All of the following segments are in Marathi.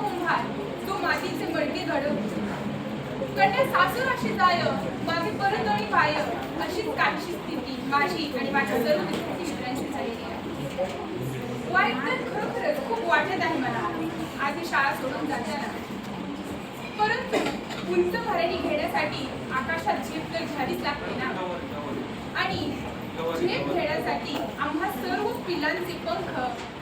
कुंभार तो मातीचे मडके घडवतो. कन्या सासूराशी जाय मागे परत आणि पाय अशीच काहीशी स्थिती माझी आणि माझ्या सर्व विद्यार्थी मित्रांची झालेली आहे. वाईट तर खरोखरच खूप वाटत आहे मला आधी शाळा सोडून जाताना. परंतु उंच भरारी घेण्यासाठी आकाशात झेप तर घ्यावीच लागते ना. आणि झेप घेण्यासाठी आम्हा सर्व पिलांचे पंख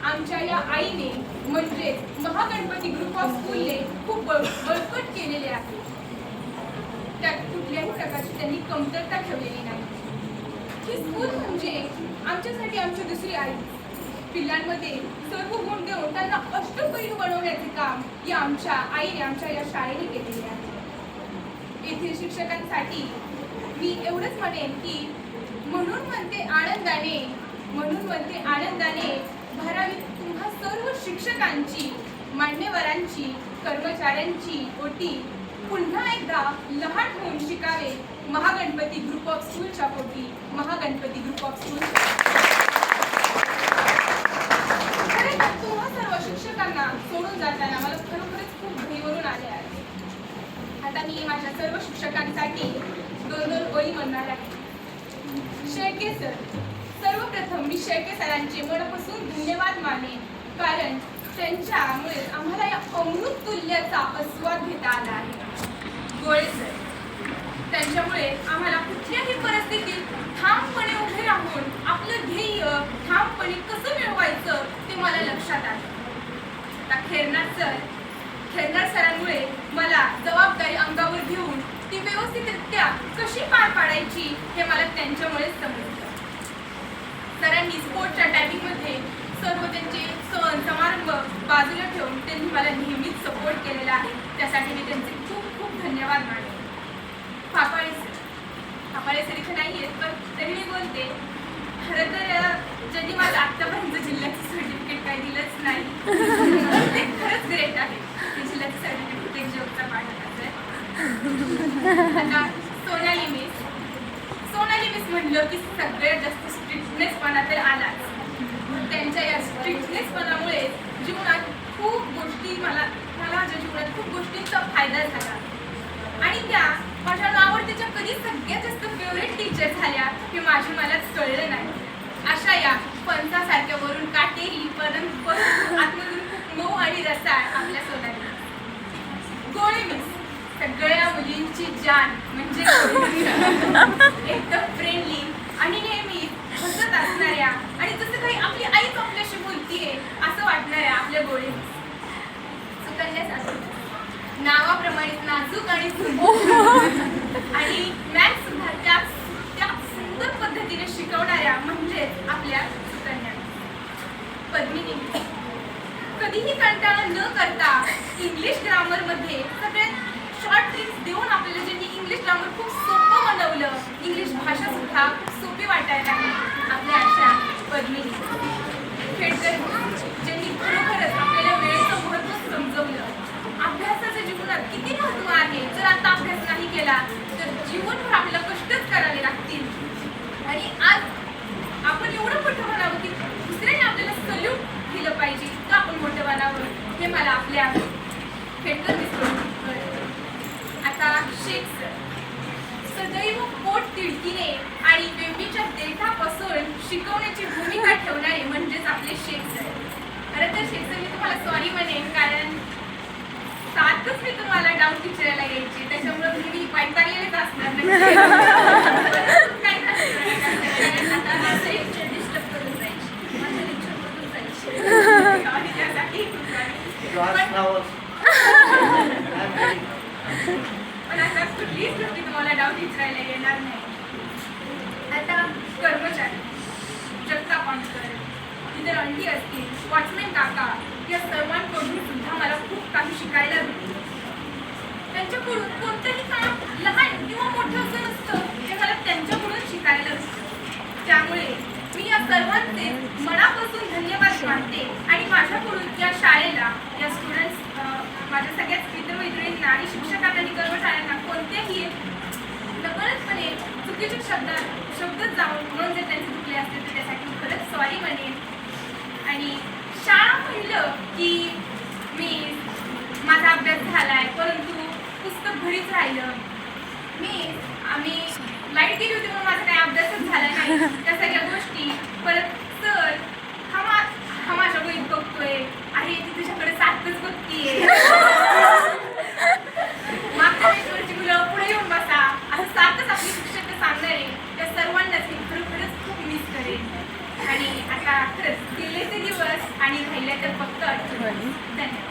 आमच्या या आईने म्हणजे महागणपती ग्रुप ऑफ स्कूलने खूप बळकट केलेले आहे. त्यात कुठल्याही प्रकारची त्यांनी कमतरता ठेवलेली नाही. ही स्कूल म्हणजे आमच्यासाठी आमची दुसरी आई. पिल्लांमध्ये सर्व गुण देऊन त्यांना अष्टपैलू बनवण्याचे काम या आमच्या आईने आमच्या या शाळेने केलेले आहे. येथील शिक्षकांसाठी मी एवढंच म्हणेन की म्हणून म्हणते आनंदाने भरावी तुम्हा सर्व शिक्षकांची, मान्यवरांची, कर्मचाऱ्यांची ओटी. पुन्हा एकदा लहान होऊन शिकावे महागणपती ग्रुप ऑफ स्कूलच्या पोटी. Mahaganpati group of school. तुम्हा सर्व शिक्षकांना सोडून जाताना मला खरोखरच खूप भीवरून आले आहे. आता मी माझ्या सर्व शिक्षकांसाठी 2-2 ओळी म्हणणार आहे. शेळके सर, सर्वप्रथम मी शेळके सरांचे मनापासून धन्यवाद मानेन, कारण त्यांच्यामुळे आम्हाला या अमृत तुल्याचा आस्वाद घेता आला आहे. गोळे सर, त्यांच्यामुळे आम्हाला कुठल्याही परिस्थितीत ठामपणे उभे राहून आपलं ध्येय ठामपणे कसं मिळवायचं ते मला लक्षात आलं. आता खेरनार सरांमुळे मला जबाबदारी अंगावर घेऊन ती व्यवस्थितरित्या कशी पार पाडायची हे मला त्यांच्यामुळेच समजलं. सरांनी स्पोर्टच्या टायपिंगमध्ये सर्व त्यांचे सण समारंभ बाजूला ठेवून त्यांनी मला नेहमीच सपोर्ट केलेला आहे. त्यासाठी मी त्यांचे खूप खूप धन्यवाद मानते. फापाळे सर इथे नाही आहेत, पण तरी मी बोलते. खरं तर ज्यांनी मला आत्तापर्यंत जिल्ह्याचं सर्टिफिकेट काही दिलंच नाही ते खरंच ग्रेट आहे. ते जिल्ह्याचं सर्टिफिकेट एक जॉबचा पाठ आहे. आता सोनाली मिस म्हणलं की सगळ्यात जास्त स्ट्रिक्टनेसपणा तर आलाच. त्यांच्या या स्ट्रिक्टनेसपणामुळे जीवनात खूप गोष्टी मला माझ्या जीवनात खूप गोष्टींचा फायदा झाला. आणि त्या माझ्या आवडतीच्या कधी सगळ्यात जास्त फेवरेट टीचर झाल्या हे मलाच कळलं नाही. अशा या फणसासारख्या वरून काटेरी परंतु आतमधून खूप मऊ आणि रसाळ आपल्या सोनाली. गोळे मिस, सगळ्या मुलींची जान म्हणजे एकदम फ्रेंडली आणि नेहमी हसत असणाऱ्या आणि जसं काही आपली आईच आपल्याशी बोलतीये असं वाटणाऱ्या आपल्या गोळे मिस. सुकन्या सासू, नावाप्रमाणेच नाजूक आणि आणि मॅथ्स सुद्धा त्या सुंदर पद्धतीने शिकवणाऱ्या म्हणजे आपल्या सुकन्या. पद्मिनी, कधीही कंटाळा न करता इंग्लिश ग्रामरमध्ये सगळ्यात शॉर्ट ट्रिक्स देऊन आपल्याला ज्यांनी इंग्लिश ग्रामर खूप सोपं बनवलं, इंग्लिश भाषा सुद्धा खूप सोपी वाटायला लागली, आपल्या अशा पद्मिनी. खेडकर, ज्यांनी खरोखरच आपल्याला वेळेचं महत्त्व समजवलं. अभ्यासाच्या जीवनात किती महत्त्व आहे. जर आता अभ्यास नाही केला तर जीवनभर आपल्याला कष्टच करावे लागतील. आणि आज आपण एवढं मोठं बनावं की दुसऱ्याने आपल्याला सल्यूट दिलं पाहिजे, का आपण मोठं बनावं हे मला आपल्या खेडकर दिसतो. आता शेख सर, सदैव पोट तिडकीने आणि बेंबीच्या देठापासून शिकवण्याची भूमिका ठेवणारे म्हणजेच आपले शेख सर. खरं तर शेख सर मी तुम्हाला सॉरी म्हणेन, कारण सातच मी तुम्हाला डाऊट विचारायला यायची, त्याच्यामुळे मी वैतागलेलेच असणार नाही. डिस्टर्ब करून जायची, माझ्या लेक्चर बदलून जायची त्यासाठी. पण आता कुठलीच गोष्टी तुम्हाला डाऊट विचारायला येणार नाही. आता कर्मचारी जगताप आमकर, इतर अंडी असतील, वॉचमॅन काका, या सर्वांकडून सुद्धा मला खूप काही शिकायला मिळते. त्यांच्याकडून कोणतंही काम लहान किंवा मोठं असं नसतं, ते मला त्यांच्याकडून शिकायला मिळतं. त्यामुळे मी या सर्वांचे मनापासून धन्यवाद मानते आणि माझ्याकडून या शाळेला, या स्टुडंट्स, माझ्या सगळ्याच मित्रमैत्रिणींना आणि शिक्षकांना आणि कर्मचाऱ्यांना कोणत्याही नकळतपणे चुकीचे शब्दच जाऊन म्हणून जर त्यांचे चुकले असतील तर त्यासाठी मी खरंच सॉरी म्हणेन. आणि शाळा म्हणलं की मी त्या सगळ्या गोष्टी परत सर हा माझ्या वहीत बघतोय, अरे ती तुझ्याकडे सारखंच बघतीये, मागच्या बेंचवरची मुलं पुढे येऊन बसा, असं सारखंच आपली शिक्षक सांगणारे त्या सर्वांनाच मी खरोखरच खूप मिस करेन. आणि आता खरंच गेले ते दिवस आणि राहिल्या तर फक्त आठवणी. धन्यवाद.